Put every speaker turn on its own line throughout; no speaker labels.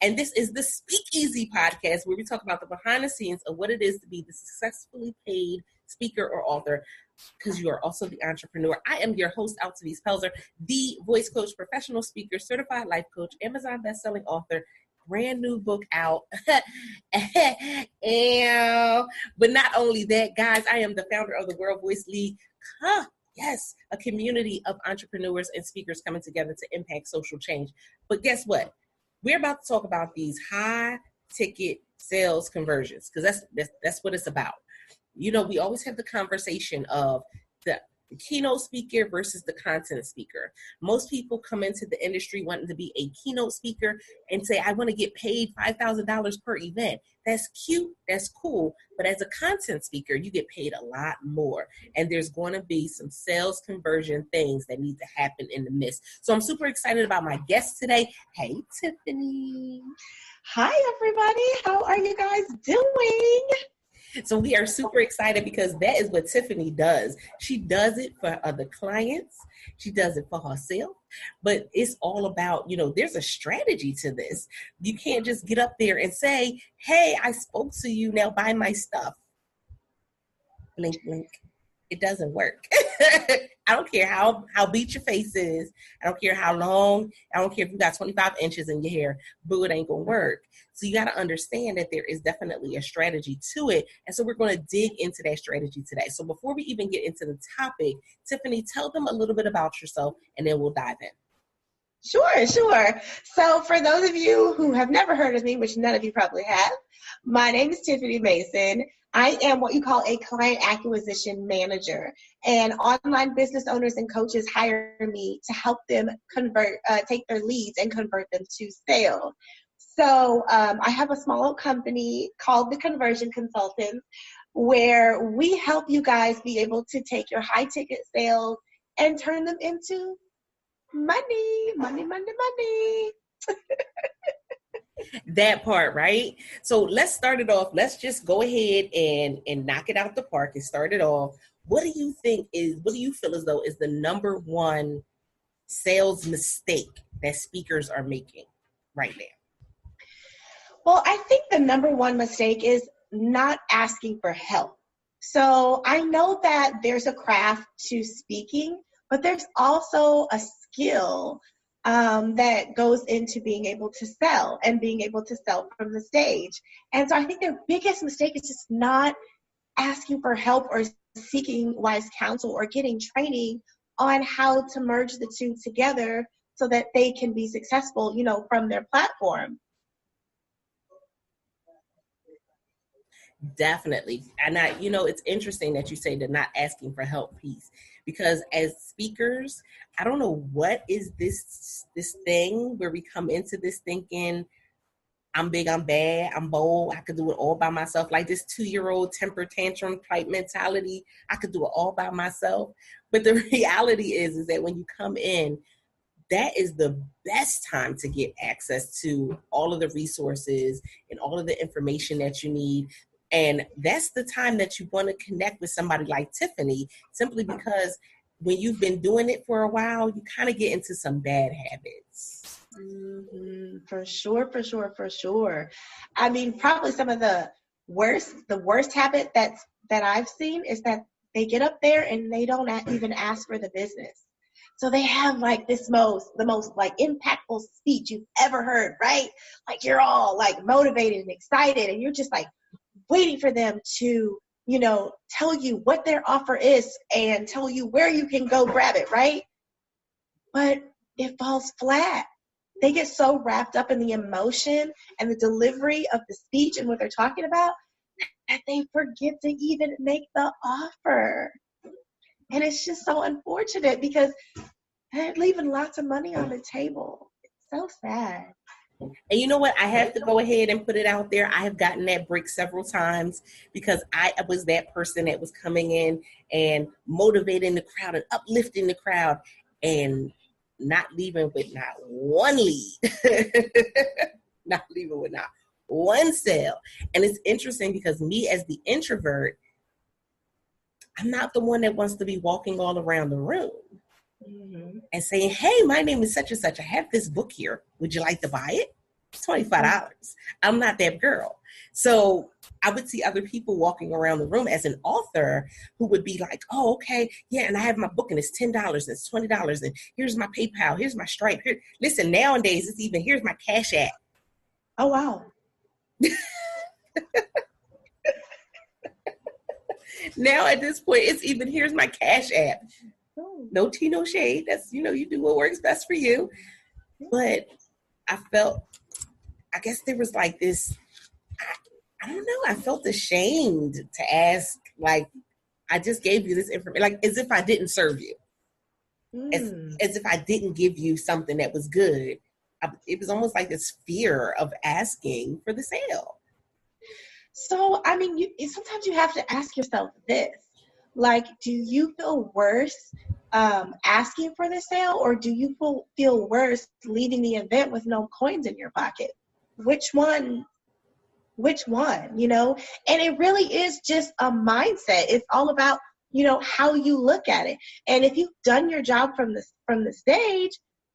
And this is the Speakeasy podcast where we talk about the behind the scenes of what it is to be the successfully paid speaker or author, because you are also the entrepreneur. I am your host, Altavis Pelzer, the voice coach, professional speaker, certified life coach, Amazon bestselling author, brand new book out. And, but not only that, guys, I am the founder of the World Voice League. Yes, a community of entrepreneurs and speakers coming together to impact social change. But guess what? We're about to talk about these high ticket sales conversions, because that's what it's about. You know, we always have the conversation of the keynote speaker versus the content speaker. Most people come into the industry wanting to be a keynote speaker and say, I want to get paid $5,000 per event. That's cute. That's cool. But as a content speaker, you get paid a lot more. And there's going to be some sales conversion things that need to happen in the midst. So I'm super excited about my guest today. Hey, Tiffany.
Hi, everybody. How are you guys doing?
So we are super excited because that is what Tiffany does. She does it for other clients. She does it for herself. But it's all about, you know, there's a strategy to this. You can't just get up there and say, hey, I spoke to you, now buy my stuff. Blink, blink. It doesn't work. I don't care how beat your face is. I don't care how long. I don't care if you got 25 inches in your hair, but it ain't going to work. So you got to understand that there is definitely a strategy to it. And so we're going to dig into that strategy today. So before we even get into the topic, Tiffany, tell them a little bit about yourself and then we'll dive in.
Sure. So for those of you who have never heard of me, which none of you probably have, my name is Tiffany Mason. I am what you call a client acquisition manager, and online business owners and coaches hire me to help them take their leads and convert them to sales. So I have a small company called The Conversion Consultants, where we help you guys be able to take your high ticket sales and turn them into money.
That part, right? So let's start it off. Let's just go ahead and knock it out the park and start it off. What do you feel as though is the number one sales mistake that speakers are making right now?
Well, I think the number one mistake is not asking for help. So I know that there's a craft to speaking, but there's also a skill that goes into being able to sell and being able to sell from the stage. And so I think their biggest mistake is just not asking for help or seeking wise counsel or getting training on how to merge the two together so that they can be successful, you know, from their platform.
Definitely. And it's interesting that you say the not asking for help piece, because as speakers, I don't know what is this thing where we come into this thinking, I'm big, I'm bad, I'm bold, I could do it all by myself, like this 2-year-old temper tantrum type mentality. I could do it all by myself. But the reality is that when you come in, that is the best time to get access to all of the resources and all of the information that you need. And that's the time that you want to connect with somebody like Tiffany, simply because when you've been doing it for a while, you kind of get into some bad habits.
Mm-hmm. For sure. I mean, probably some of the worst habit that I've seen is that they get up there and they don't even ask for the business. So they have like the most like impactful speech you've ever heard, right? Like you're all like motivated and excited and you're just like waiting for them to, you know, tell you what their offer is and tell you where you can go grab it, right? But it falls flat. They get so wrapped up in the emotion and the delivery of the speech and what they're talking about that they forget to even make the offer. And it's just so unfortunate because they're leaving lots of money on the table. It's so sad.
And you know what? I have to go ahead and put it out there. I have gotten that break several times because I was that person that was coming in and motivating the crowd and uplifting the crowd and not leaving with not one lead, not leaving with not one sale. And it's interesting because me as the introvert, I'm not the one that wants to be walking all around the room. Mm-hmm. And saying, hey, my name is such and such. I have this book here. Would you like to buy it? It's $25. I'm not that girl. So I would see other people walking around the room as an author who would be like, oh, okay, yeah, and I have my book and it's $10 and it's $20 and here's my PayPal, here's my Stripe. Here, listen, nowadays it's even, here's my Cash App.
Oh, wow.
Now at this point, it's even, here's my Cash App. No tea, no shade. That's, you do what works best for you. But I felt, I guess there was like this, I don't know, I felt ashamed to ask, like, I just gave you this information, like as if I didn't serve you. As if I didn't give you something that was good. It was almost like this fear of asking for the sale.
So, I mean, sometimes you have to ask yourself this, like, do you feel worse asking for the sale, or do you feel worse leaving the event with no coins in your pocket? Which one, and it really is just a mindset. It's all about, how you look at it. And if you've done your job from the stage,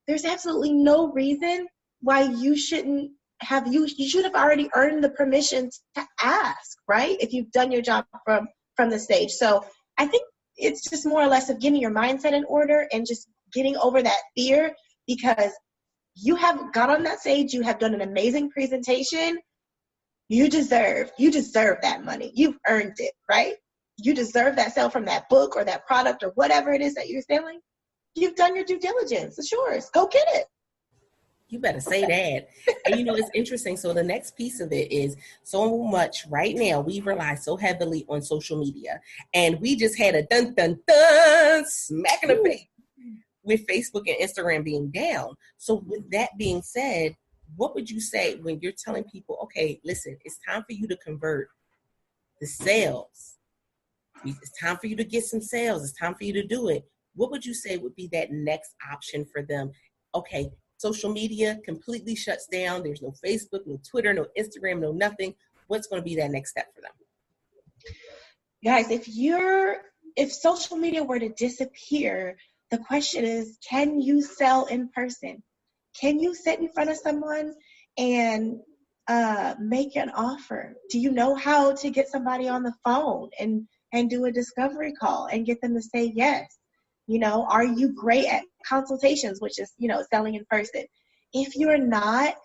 there's absolutely no reason why you shouldn't have, you should have already earned the permission to ask, right? If you've done your job from the stage. So I think it's just more or less of getting your mindset in order and just getting over that fear, because you have got on that stage, you have done an amazing presentation. You deserve that money. You've earned it, right? You deserve that sale from that book or that product or whatever it is that you're selling. You've done your due diligence. It's yours. Go get it.
You better say that. And it's interesting. So the next piece of it is so much right now. We rely so heavily on social media, and we just had a dun dun dun smack in the face with Facebook and Instagram being down. So with that being said, what would you say when you're telling people, okay, listen, it's time for you to convert the sales. It's time for you to get some sales. It's time for you to do it. What would you say would be that next option for them? Okay, social media completely shuts down. There's no Facebook, no Twitter, no Instagram, no nothing. What's going to be that next step for them?
Guys, if social media were to disappear, the question is, can you sell in person? Can you sit in front of someone and make an offer? Do you know how to get somebody on the phone and do a discovery call and get them to say yes? Are you great at consultations, which is, selling in person? If you're not,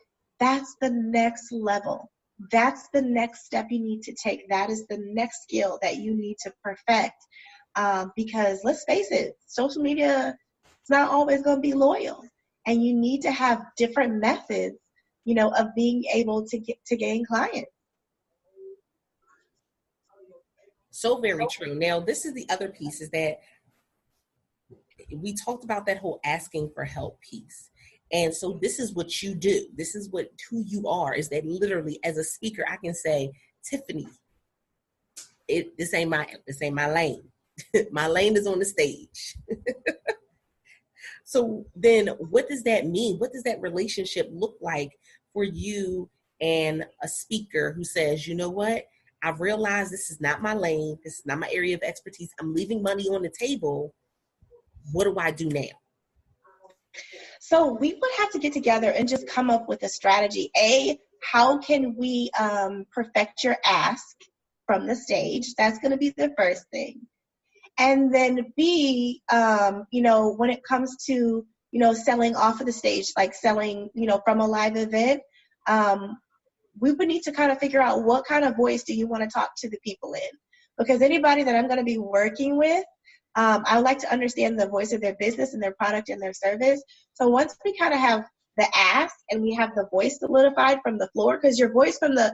that's the next level. That's the next step you need to take. That is the next skill that you need to perfect. Because let's face it, social media is not always going to be loyal. And you need to have different methods, of being able to gain clients.
So very true. Now, this is the other piece, is that we talked about that whole asking for help piece. And so this is what you do. This is who you are, is that literally as a speaker, I can say, Tiffany, this ain't my lane. My lane is on the stage. So then what does that mean? What does that relationship look like for you and a speaker who says, you know what? I've realized this is not my lane. This is not my area of expertise. I'm leaving money on the table. What do I do now?
So we would have to get together and just come up with a strategy. How can we perfect your ask from the stage? That's going to be the first thing. And then B, when it comes to, selling off of the stage, like selling, from a live event, we would need to kind of figure out what kind of voice do you want to talk to the people in? Because anybody that I'm going to be working with, I would like to understand the voice of their business and their product and their service. So once we kind of have the ask and we have the voice solidified from the floor, because your voice from the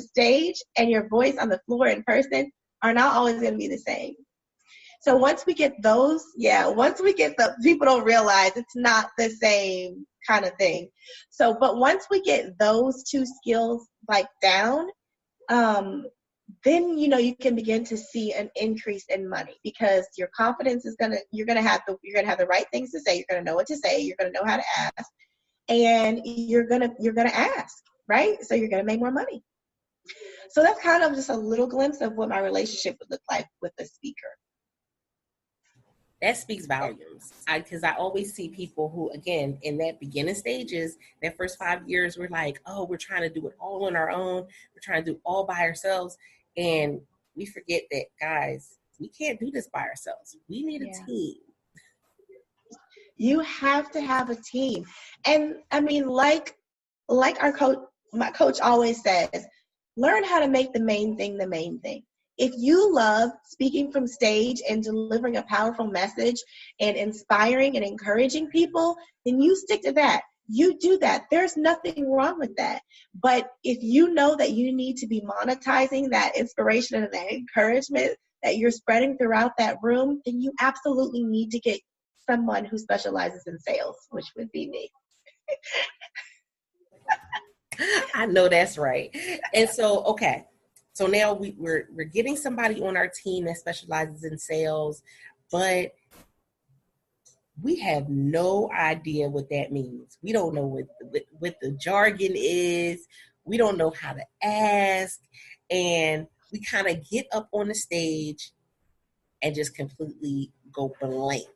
stage and your voice on the floor in person are not always going to be the same. So once we get people don't realize it's not the same kind of thing. So, but once we get those two skills like down, then, you can begin to see an increase in money, because your confidence is you're going to have the right things to say. You're going to know what to say. You're going to know how to ask, and you're going to ask, right? So you're going to make more money. So that's kind of just a little glimpse of what my relationship would look like with the speaker.
That speaks volumes. Because I always see people who, again, in that beginning stages, that first 5 years, we're like, oh, we're trying to do it all on our own. We're trying to do all by ourselves. And we forget that, guys, we can't do this by ourselves. We need a team.
You have to have a team. And I mean, like my coach always says, learn how to make the main thing the main thing. If you love speaking from stage and delivering a powerful message and inspiring and encouraging people, then you stick to that. You do that. There's nothing wrong with that. But if you know that you need to be monetizing that inspiration and that encouragement that you're spreading throughout that room, then you absolutely need to get someone who specializes in sales, which would be me.
I know that's right. And so, okay. So now we're getting somebody on our team that specializes in sales, but we have no idea what that means. We don't know what the jargon is. We don't know how to ask. And we kind of get up on the stage and just completely go blank.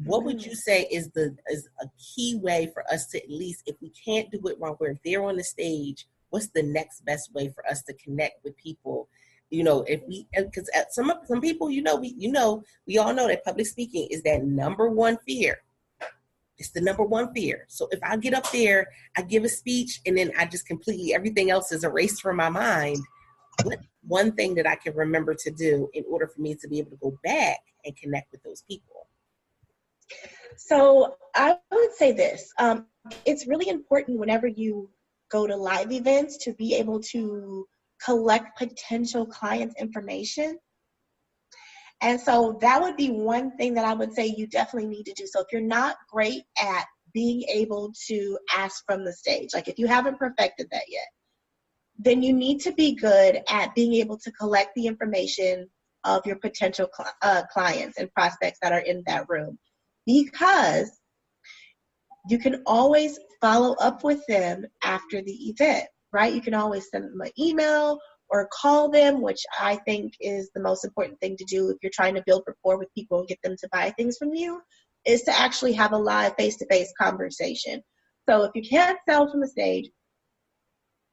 What would you say is a key way for us to, at least if we can't do it while we're there on the stage, what's the next best way for us to connect with people? You know, if we, because some people, we all know that public speaking is that number one fear. It's the number one fear. So if I get up there, I give a speech, and then I just completely, everything else is erased from my mind. What one thing that I can remember to do in order for me to be able to go back and connect with those people?
So I would say this. It's really important whenever you go to live events to be able to collect potential clients' information. And so that would be one thing that I would say you definitely need to do. So if you're not great at being able to ask from the stage, like if you haven't perfected that yet, then you need to be good at being able to collect the information of your potential clients and prospects that are in that room. Because you can always follow up with them after the event, right? You can always send them an email or call them, which I think is the most important thing to do if you're trying to build rapport with people and get them to buy things from you, is to actually have a live face-to-face conversation. So if you can't sell from the stage,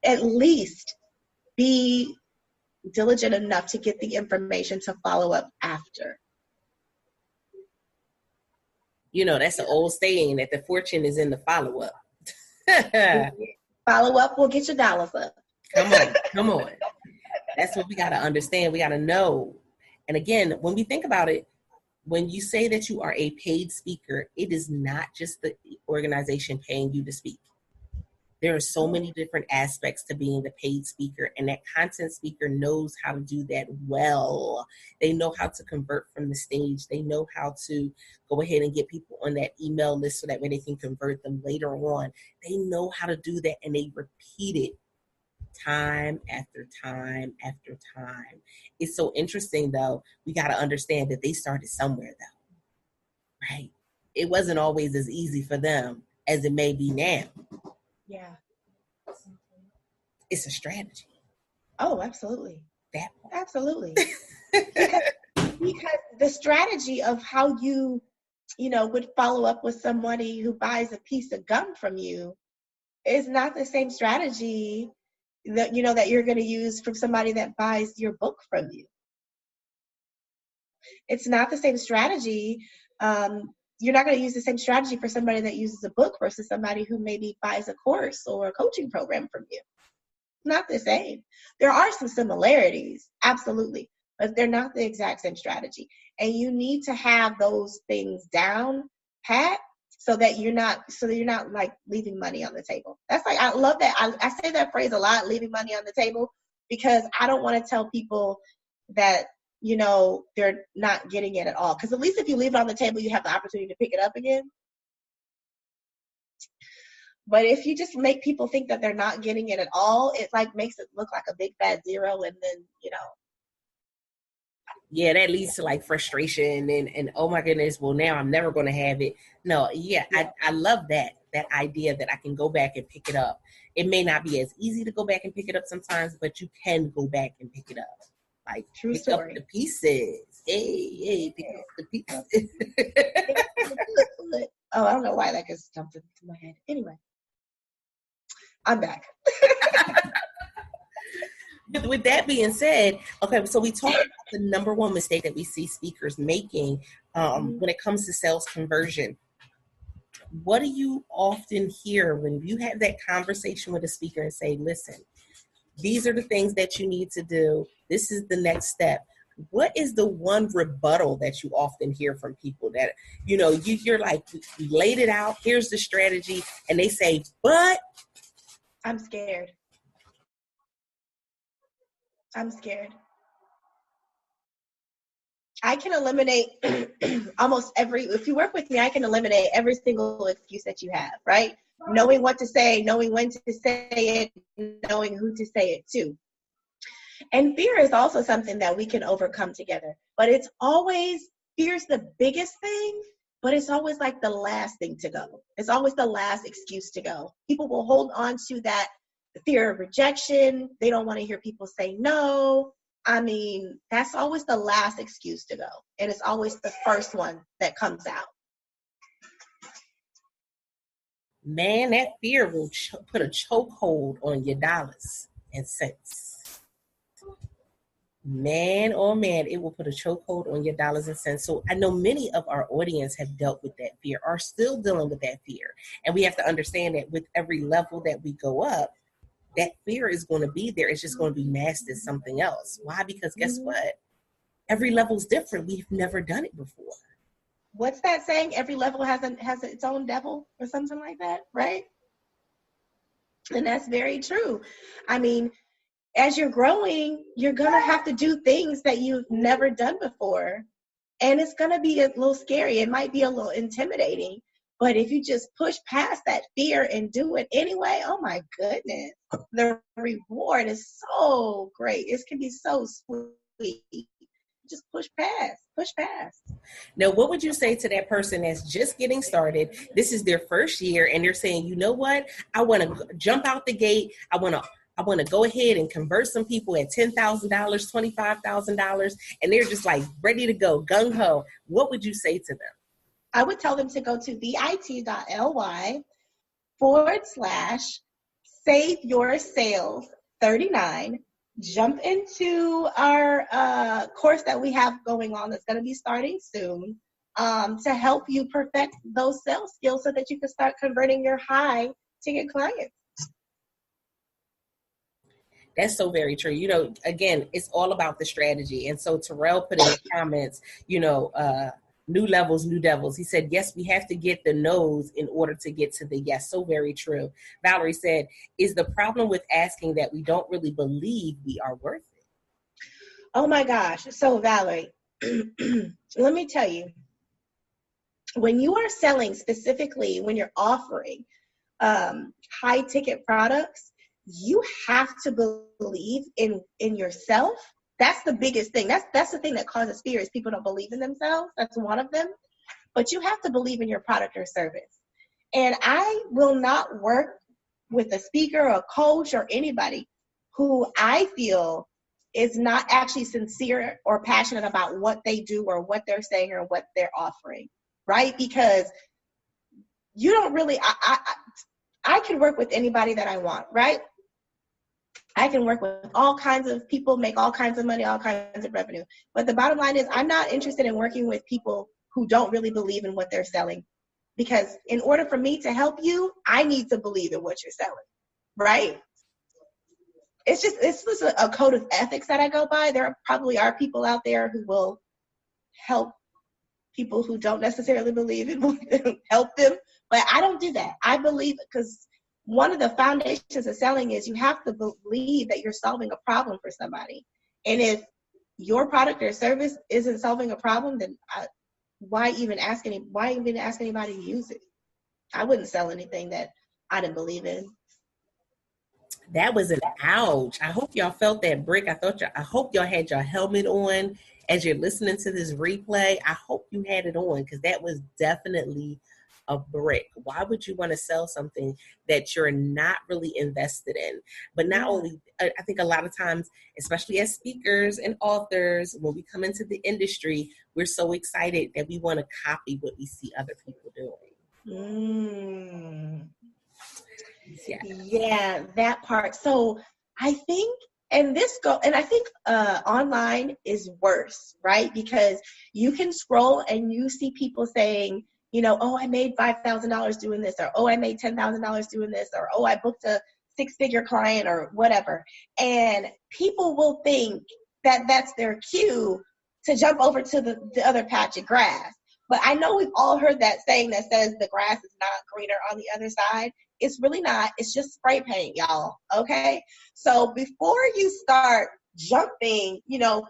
at least be diligent enough to get the information to follow up after.
You know, that's an old saying that the fortune is in the follow-up.
Follow-up will get your dollars up.
Come on. That's what we got to understand. We got to know. And again, when we think about it, when you say that you are a paid speaker, it is not just the organization paying you to speak. There are so many different aspects to being the paid speaker, and that content speaker knows how to do that well. They know how to convert from the stage. They know how to go ahead and get people on that email list so that way they can convert them later on. They know how to do that, and they repeat it time after time after time. It's so interesting, though. We got to understand that they started somewhere, though, right? It wasn't always as easy for them as it may be now.
Yeah.
It's a strategy.
Oh, absolutely.
That part.
Absolutely. because the strategy of how you would follow up with somebody who buys a piece of gum from you is not the same strategy that you're going to use from somebody that buys your book from you. It's not the same strategy. You're not going to use the same strategy for somebody that uses a book versus somebody who maybe buys a course or a coaching program from you. Not the same. There are some similarities, absolutely, but they're not the exact same strategy. And you need to have those things down pat so that you're not like leaving money on the table. That's like, I love that. I say that phrase a lot, leaving money on the table, because I don't want to tell people that they're not getting it at all. Because at least if you leave it on the table, you have the opportunity to pick it up again. But if you just make people think that they're not getting it at all, it like makes it look like a big fat zero, and then
Yeah, that leads to like frustration and oh my goodness, well now I'm never going to have it. No, yeah. I love that idea that I can go back and pick it up. It may not be as easy to go back and pick it up sometimes, but you can go back and pick it up. Like
True
pick
story.
up the pieces. Hey, the people.
Oh, I don't know why that just jumped into my head. Anyway, I'm back.
With that being said, okay, so we talked about the number one mistake that we see speakers making when it comes to sales conversion. What do you often hear when you have that conversation with a speaker and say, listen, these are the things that you need to do. This is the next step. What is the one rebuttal that you often hear from people that, you're like, we laid it out, here's the strategy, and they say, but
I'm scared. I can eliminate almost if you work with me, I can eliminate every single excuse that you have, right? Knowing what to say, knowing when to say it, knowing who to say it to. And fear is also something that we can overcome together. But fear's the biggest thing, but it's always like the last thing to go. It's always the last excuse to go. People will hold on to that fear of rejection. They don't want to hear people say no. I mean, that's always the last excuse to go. And it's always the first one that comes out.
Man, that fear will put a chokehold on your dollars and cents. Man, oh man, it will put a chokehold on your dollars and cents. So I know many of our audience have dealt with that fear, are still dealing with that fear. And we have to understand that with every level that we go up, that fear is going to be there. It's just going to be masked as something else. Why? Because guess what? Every level is different. We've never done it before.
What's that saying? Every level has its own devil or something like that, right? And that's very true. I mean, as you're growing, you're going to have to do things that you've never done before. And it's going to be a little scary. It might be a little intimidating. But if you just push past that fear and do it anyway, oh my goodness, the reward is so great. It can be so sweet. Just push past.
Now, what would you say to that person that's just getting started? This is their first year and they're saying, you know what? I want to jump out the gate. I want to go ahead and convert some people at $10,000, $25,000, and they're just like ready to go, gung ho. What would you say to them?
I would tell them to go to bit.ly/save your sales 39. Jump into our course that we have going on that's going to be starting soon to help you perfect those sales skills so that you can start converting your high ticket clients.
That's so very true. Again, it's all about the strategy. And so Terrell put in the comments, new levels, new devils. He said, yes, we have to get the no's in order to get to the yes. So very true. Valerie said, is the problem with asking that we don't really believe we are worth it?
Oh my gosh. So Valerie, let me tell you, when you are selling, specifically when you're offering high ticket products, you have to believe in yourself. That's the biggest thing. That's the thing that causes fear is people don't believe in themselves. That's one of them. But you have to believe in your product or service. And I will not work with a speaker or a coach or anybody who I feel is not actually sincere or passionate about what they do or what they're saying or what they're offering, right? Because you don't really, I can work with anybody that I want, right? I can work with all kinds of people, make all kinds of money, all kinds of revenue. But the bottom line is I'm not interested in working with people who don't really believe in what they're selling. Because in order for me to help you, I need to believe in what you're selling, right? It's just a code of ethics that I go by. There probably are people out there who will help people who don't necessarily believe in help them. But I don't do that. I believe because one of the foundations of selling is you have to believe that you're solving a problem for somebody. And if your product or service isn't solving a problem, then why even ask anybody to use it? I wouldn't sell anything that I didn't believe in.
That was an ouch. I hope y'all felt that brick. I hope y'all had your helmet on as you're listening to this replay. I hope you had it on because that was definitely a brick? Why would you want to sell something that you're not really invested in? But not only, I think a lot of times, especially as speakers and authors, when we come into the industry, we're so excited that we want to copy what we see other people doing.
Yeah, that part. So I think, and I think online is worse, right? Because you can scroll and you see people saying, oh, I made $5,000 doing this, or oh, I made $10,000 doing this, or oh, I booked a 6-figure client, or whatever. And people will think that that's their cue to jump over to the other patch of grass. But I know we've all heard that saying that says the grass is not greener on the other side. It's really not. It's just spray paint, y'all. Okay. So before you start jumping,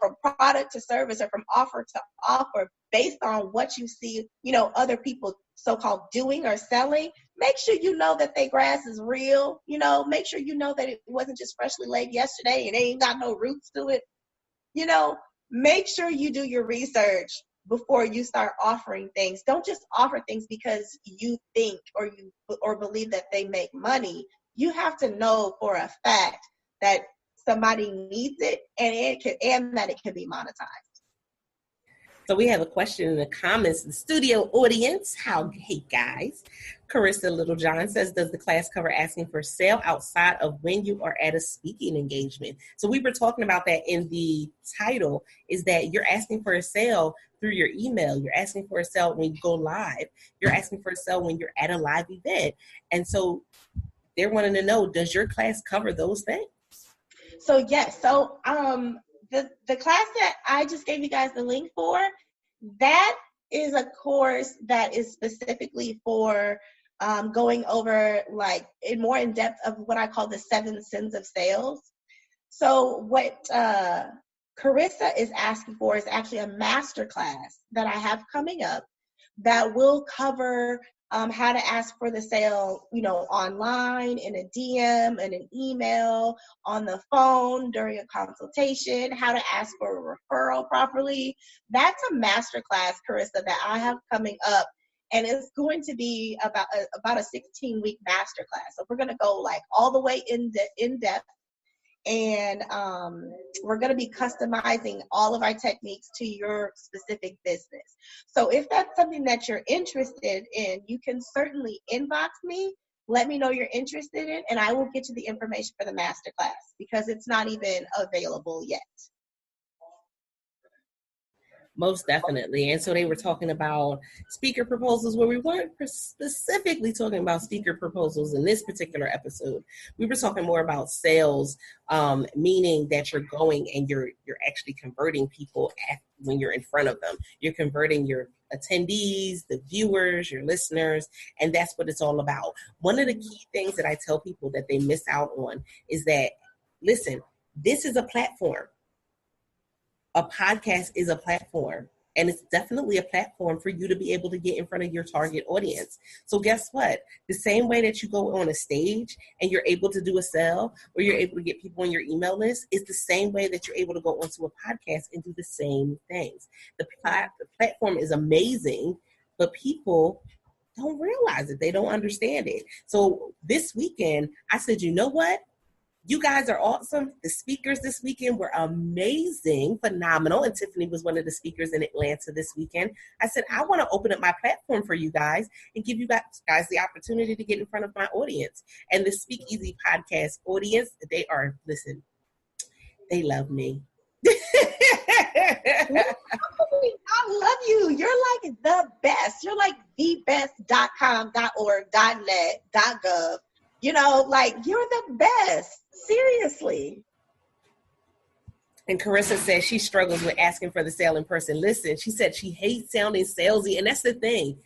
from product to service or from offer to offer based on what you see, other people so-called doing or selling, make sure you know that their grass is real. Make sure you know that it wasn't just freshly laid yesterday and it ain't got no roots to it. Make sure you do your research before you start offering things. Don't just offer things because you think or believe that they make money. You have to know for a fact that somebody needs it and that it can be monetized.
So we have a question in the comments, the studio audience. Hey guys. Carissa Littlejohn says, does the class cover asking for sale outside of when you are at a speaking engagement? So we were talking about that in the title, is that you're asking for a sale through your email. You're asking for a sale when you go live. You're asking for a sale when you're at a live event. And so they're wanting to know, does your class cover those things?
So yes. So the class that I just gave you guys the link for, that is a course that is specifically for going over more in depth of what I call the 7 sins of sales. So what Carissa is asking for is actually a master class that I have coming up that will cover how to ask for the sale, online, in a DM, in an email, on the phone, during a consultation, how to ask for a referral properly. That's a masterclass, Carissa, that I have coming up. And it's going to be about a 16-week masterclass. So we're going to go all the way in depth. And we're going to be customizing all of our techniques to your specific business. So if that's something that you're interested in, you can certainly inbox me. Let me know you're interested in, and I will get you the information for the masterclass because it's not even available yet.
Most definitely. And so they were talking about speaker proposals where we weren't specifically talking about speaker proposals in this particular episode. We were talking more about sales, meaning that you're going and you're actually converting people when you're in front of them. You're converting your attendees, the viewers, your listeners, and that's what it's all about. One of the key things that I tell people that they miss out on is that, listen, this is a platform. A podcast is a platform, and it's definitely a platform for you to be able to get in front of your target audience. So guess what? The same way that you go on a stage and you're able to do a sell or you're able to get people on your email list is the same way that you're able to go onto a podcast and do the same things. The platform is amazing, but people don't realize it. They don't understand it. So this weekend, I said, you know what? You guys are awesome. The speakers this weekend were amazing, phenomenal. And Tiffany was one of the speakers in Atlanta this weekend. I said, I want to open up my platform for you guys and give you guys the opportunity to get in front of my audience. And the Speak Easy podcast audience, they love me.
I love you. You're like the best. You're like thebest.com.org.net.gov. You're the best. Seriously.
And Carissa says she struggles with asking for the sale in person. Listen, she said she hates sounding salesy. And that's the thing.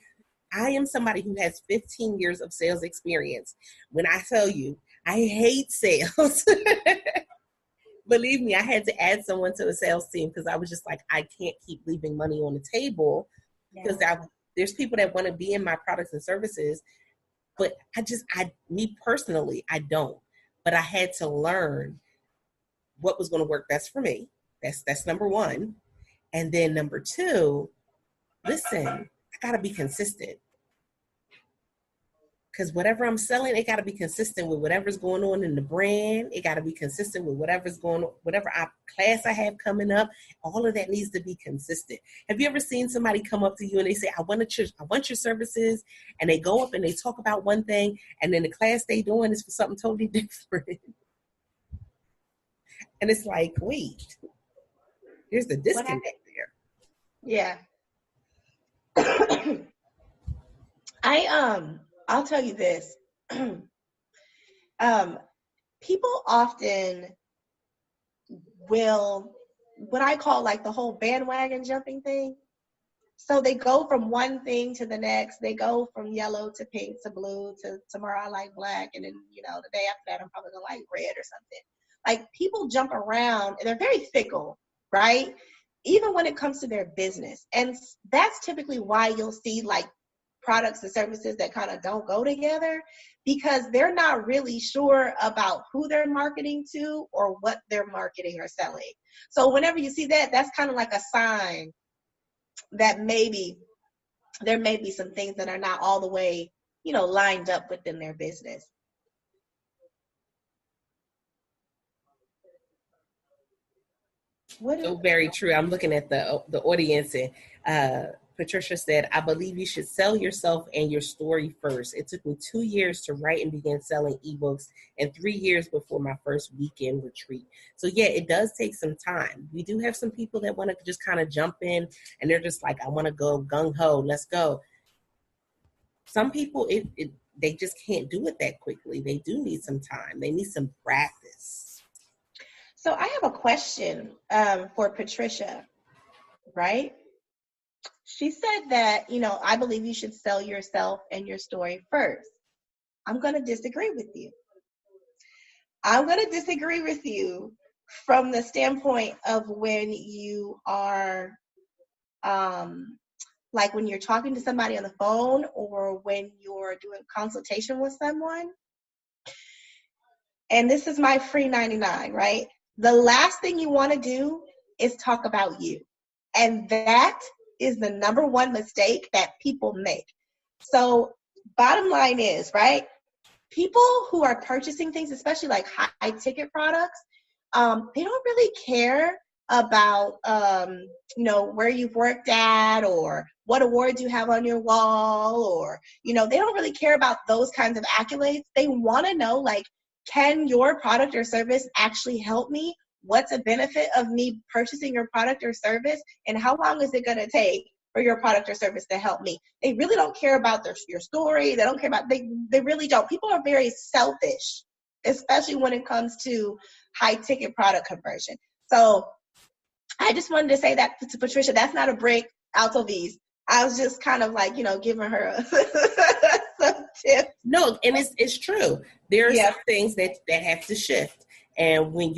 I am somebody who has 15 years of sales experience. When I tell you, I hate sales. Believe me, I had to add someone to the sales team because I was just like, I can't keep leaving money on the table because there's people that want to be in my products and services. But me personally, I don't. But I had to learn what was going to work best for me. That's number one. And then number two, listen, I got to be consistent. Because whatever I'm selling, it got to be consistent with whatever's going on in the brand. It got to be consistent with whatever's going on, whatever class I have coming up. All of that needs to be consistent. Have you ever seen somebody come up to you and they say, I want your services, and they go up and they talk about one thing, and then the class they doing is for something totally different. And it's like, wait, here's the disconnect there.
Yeah. I'll tell you this. People often will, what I call like the whole bandwagon jumping thing. So they go from one thing to the next. They go from yellow to pink to blue to tomorrow I like black. And then, the day after that, I'm probably going to like red or something. Like, people jump around and they're very fickle, right? Even when it comes to their business. And that's typically why you'll see like products and services that kind of don't go together, because they're not really sure about who they're marketing to or what they're marketing or selling. So whenever you see that, that's kind of like a sign that maybe there may be some things that are not all the way, lined up within their business.
So very true. I'm looking at the audience, and Patricia said, I believe you should sell yourself and your story first. It took me 2 years to write and begin selling ebooks, and 3 years before my first weekend retreat. So yeah, it does take some time. We do have some people that want to just kind of jump in, and they're just like, I want to go gung-ho, let's go. Some people, they just can't do it that quickly. They do need some time. They need some practice.
So I have a question for Patricia, right? She said that, I believe you should sell yourself and your story first. I'm going to disagree with you. I'm going to disagree with you from the standpoint of when you are, like when you're talking to somebody on the phone or when you're doing consultation with someone. And this is my free 99, right? The last thing you want to do is talk about you. And that is the number one mistake that people make. So bottom line is, right, people who are purchasing things, especially like high ticket products, they don't really care about, where you've worked at or what awards you have on your wall, or, they don't really care about those kinds of accolades. They want to know, like, can your product or service actually help me? What's a benefit of me purchasing your product or service? And how long is it going to take for your product or service to help me? They really don't care about your story. They don't care about, they really don't. People are very selfish, especially when it comes to high ticket product conversion. So I just wanted to say that to Patricia. That's not a break, Alto V's. I was just kind of like, giving her some tips.
No, and it's true. There are some things that have to shift. And when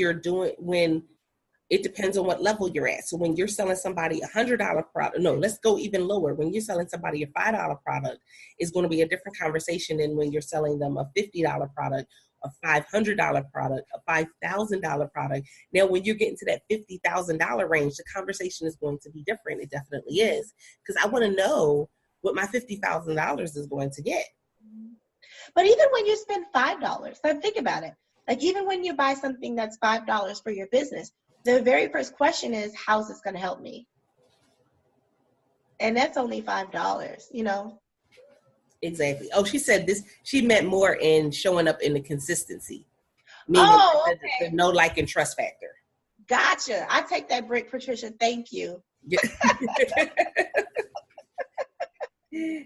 it depends on what level you're at. So when you're selling somebody $100 product, no, let's go even lower. When you're selling somebody a $5 product, it's going to be a different conversation than when you're selling them a $50 product, a $500 product, a $5,000 product. Now, when you're getting to that $50,000 range, the conversation is going to be different. It definitely is. Because I want to know what my $50,000 is going to get.
But even when you spend $5, so think about it. Like, even when you buy something that's $5 for your business, the very first question is, how's this going to help me? And that's only $5,
Exactly. Oh, she said this. She meant more in showing up in the consistency.
Meaning okay.
The know, like, and trust factor.
Gotcha. I take that break, Patricia. Thank you.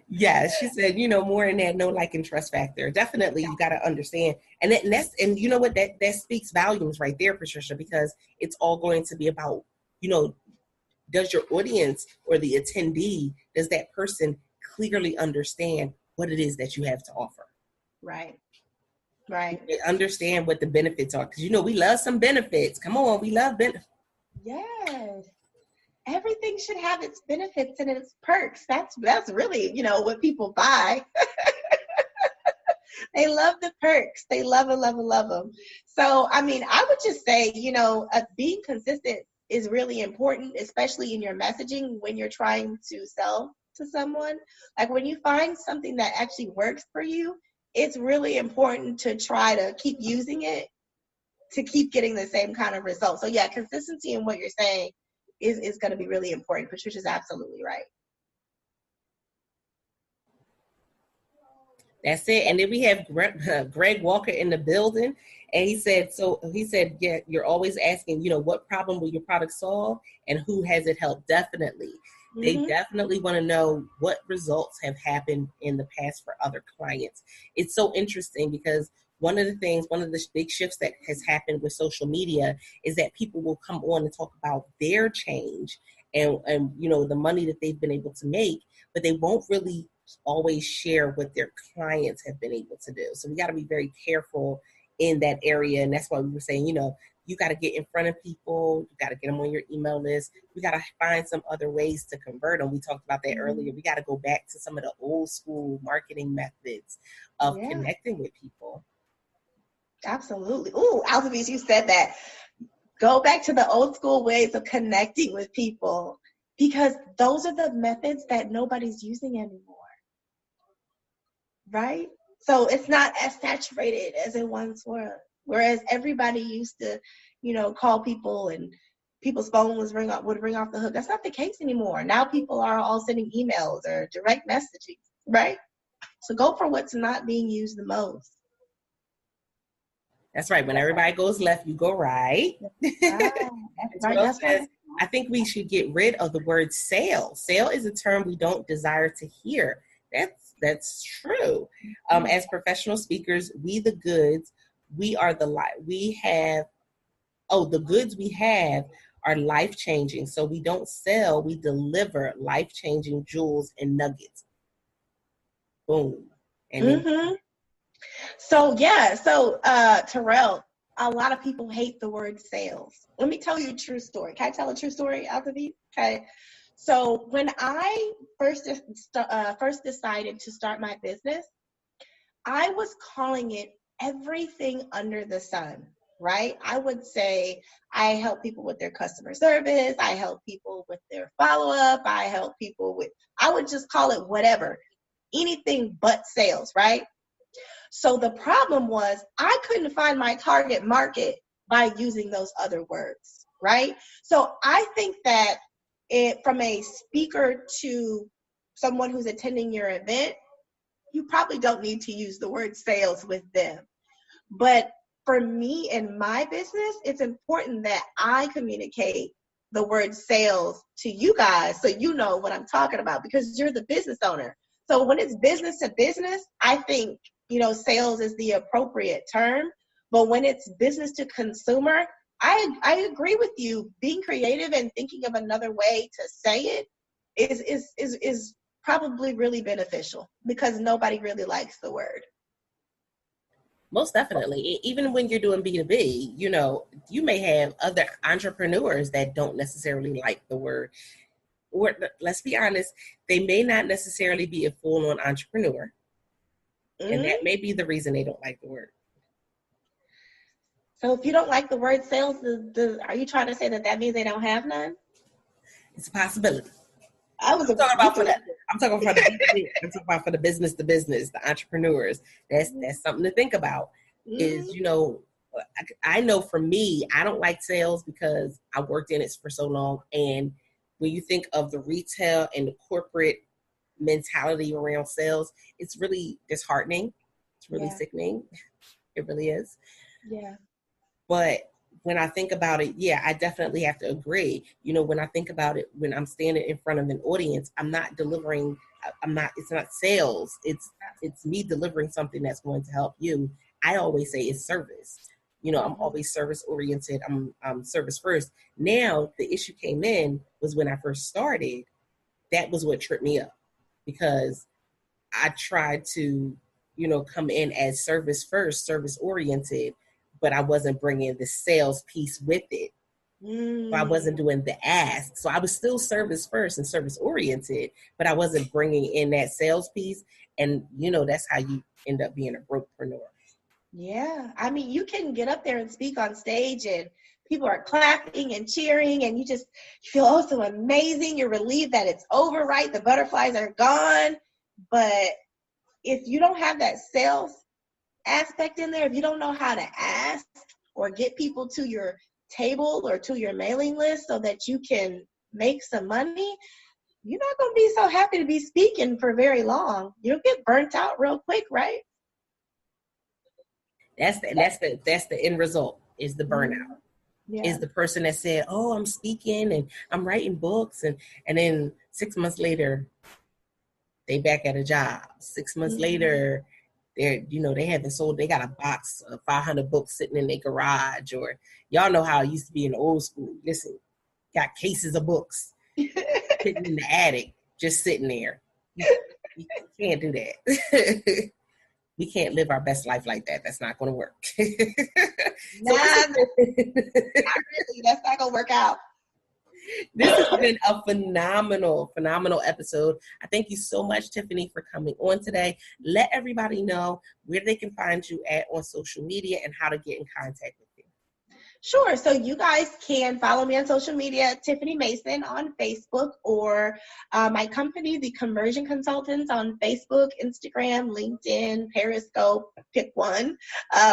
Yes, she said, more in that know, like, and trust factor. Definitely, you got to understand. And you know what, that speaks volumes right there, Patricia, because it's all going to be about, does your audience or the attendee, does that person clearly understand what it is that you have to offer?
Right.
They understand what the benefits are. Because, we love some benefits. Come on, we love benefits.
Yes. Everything should have its benefits and its perks. That's really, what people buy. They love the perks. They love them. So, I would just say, being consistent is really important, especially in your messaging when you're trying to sell to someone. Like, when you find something that actually works for you, it's really important to try to keep using it to keep getting the same kind of results. So yeah, consistency in what you're saying is going to be really important. Patricia's absolutely right.
That's it. And then we have Greg Walker in the building. And he said, yeah, you're always asking, what problem will your product solve and who has it helped? Definitely. They definitely want to know what results have happened in the past for other clients. It's so interesting because one of the big shifts that has happened with social media is that people will come on and talk about their change and the money that they've been able to make, but they won't really always share what their clients have been able to do. So we got to be very careful in that area. And that's why we were saying, you got to get in front of people. You got to get them on your email list. We got to find some other ways to convert them. We talked about that earlier. We got to go back to some of the old school marketing methods of connecting with people.
Absolutely. Ooh, Alphabet, you said that. Go back to the old school ways of connecting with people because those are the methods that nobody's using anymore. Right? So it's not as saturated as it once was. Whereas everybody used to, call people and people's phone would ring off the hook. That's not the case anymore. Now people are all sending emails or direct messaging, right? So go for what's not being used the most.
That's right. When everybody goes left, you go right. That's right. I think we should get rid of the word sale. Sale is a term we don't desire to hear. That's true. As professional speakers, we the goods, we are the life. The goods we have are life-changing. So we don't sell, we deliver life-changing jewels and nuggets. Boom. And
So Terrell, a lot of people hate the word sales. Let me tell you a true story. Can I tell a true story, Alphabet? Okay. So when I first decided to start my business, I was calling it everything under the sun, right? I would say I help people with their customer service. I help people with their follow-up. I would just call it whatever, anything but sales, right? So the problem was I couldn't find my target market by using those other words, right? So I think that from a speaker to someone who's attending your event, you probably don't need to use the word sales with them. But for me and my business, it's important that I communicate the word sales to you guys so you know what I'm talking about because you're the business owner. So when it's business to business, I think, sales is the appropriate term. But when it's business to consumer, I agree with you. Being creative and thinking of another way to say it is probably really beneficial because nobody really likes the word.
Most definitely. Even when you're doing B2B, you may have other entrepreneurs that don't necessarily like the word. Or let's be honest, they may not necessarily be a full-on entrepreneur. And that may be the reason they don't like the word.
So if you don't like the word sales, are you trying to say that means they don't have none?
It's a possibility.
I'm talking about
for the business to business, the entrepreneurs. That's something to think about. Is I know for me, I don't like sales because I worked in it for so long. And when you think of the retail and the corporate mentality around sales, it's really disheartening. It's really sickening. It really is.
Yeah.
But when I think about it, I definitely have to agree. When I think about it, when I'm standing in front of an audience, it's not sales. It's me delivering something that's going to help you. I always say it's service. I'm always service oriented. I'm service first. Now the issue came in was when I first started, that was what tripped me up because I tried to, come in as service first, service oriented, but I wasn't bringing the sales piece with it. So I wasn't doing the ask. So I was still service first and service oriented, but I wasn't bringing in that sales piece. And, that's how you end up being a brokepreneur.
Yeah. I mean, you can get up there and speak on stage and people are clapping and cheering and you feel oh so amazing. You're relieved that it's over, right? The butterflies are gone. But if you don't have that sales aspect in there, if you don't know how to ask or get people to your table or to your mailing list so that you can make some money, you're not going to be so happy to be speaking for very long. You'll get burnt out real quick, right?
That's the end result, is the burnout.
Yeah.
Is the person that said, "Oh, I'm speaking and I'm writing books," and then 6 months later, they back at a job. 6 months later, they haven't sold. They got a box of 500 books sitting in their garage, or y'all know how it used to be in the old school. Listen, got cases of books sitting in the attic, just sitting there. You can't do that. We can't live our best life like that. That's not going to work.
Not really. That's not going to work out.
This has been a phenomenal episode. I thank you so much, Tiffany, for coming on today. Let everybody know where they can find you at on social media and how to get in contact with you.
Sure. So you guys can follow me on social media, Tiffany Mason on Facebook, or my company, The Conversion Consultants, on Facebook, Instagram, LinkedIn, Periscope, pick one.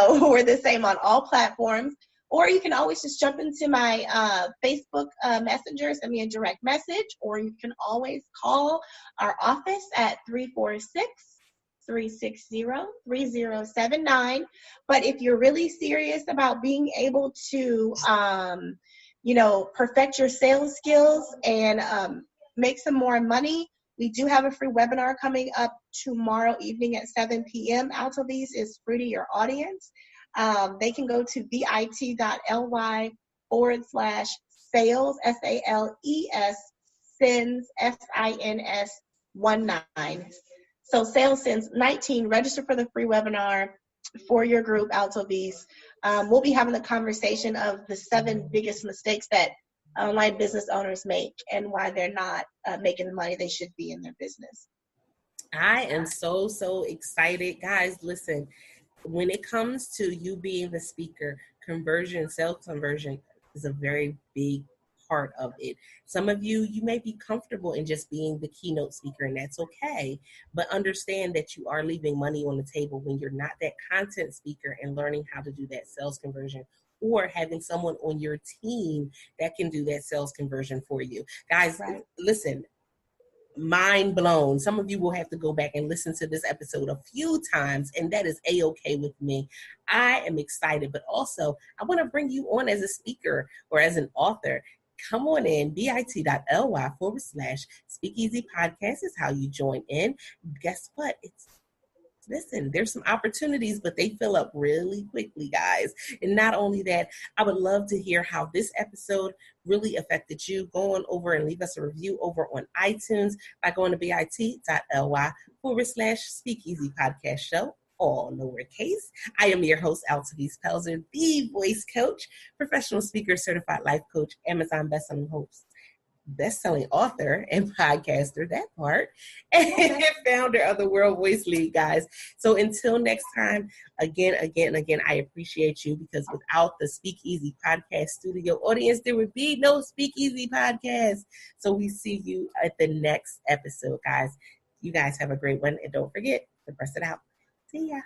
We're the same on all platforms. Or you can always just jump into my Facebook Messenger, send me a direct message, or you can always call our office at 346-360-3079. But if you're really serious about being able to, perfect your sales skills and make some more money, we do have a free webinar coming up tomorrow evening at 7 p.m. Altovise is free to your audience. They can go to bit.ly/sales, SALES, SINS, SINS 19. So sales since 19, register for the free webinar for your group, Altovise. We'll be having a conversation of the 7 biggest mistakes that online business owners make and why they're not making the money they should be in their business.
I am so excited. Guys, listen, when it comes to you being the speaker, sales conversion is a very big part of it. Some of you may be comfortable in just being the keynote speaker, and that's okay. But understand that you are leaving money on the table when you're not that content speaker and learning how to do that sales conversion, or having someone on your team that can do that sales conversion for you. Guys, listen, mind blown. Some of you will have to go back and listen to this episode a few times, and that is a-okay with me. I am excited, but also I want to bring you on as a speaker or as an author. Come on in, bit.ly/Speakeasy Podcast is how you join in. Guess what? Listen, there's some opportunities, but they fill up really quickly, guys. And not only that, I would love to hear how this episode really affected you. Go on over and leave us a review over on iTunes by going to bit.ly/Speakeasy Podcast Show, all lowercase. I am your host, Altovise Pelzer, the voice coach, professional speaker, certified life coach, Amazon bestselling host, best-selling author and podcaster, that part, and founder of the World Voice League, guys. So until next time, again, I appreciate you, because without the Speakeasy Podcast studio audience, there would be no Speakeasy Podcast. So we see you at the next episode, guys. You guys have a great one, and don't forget to press it out. See ya.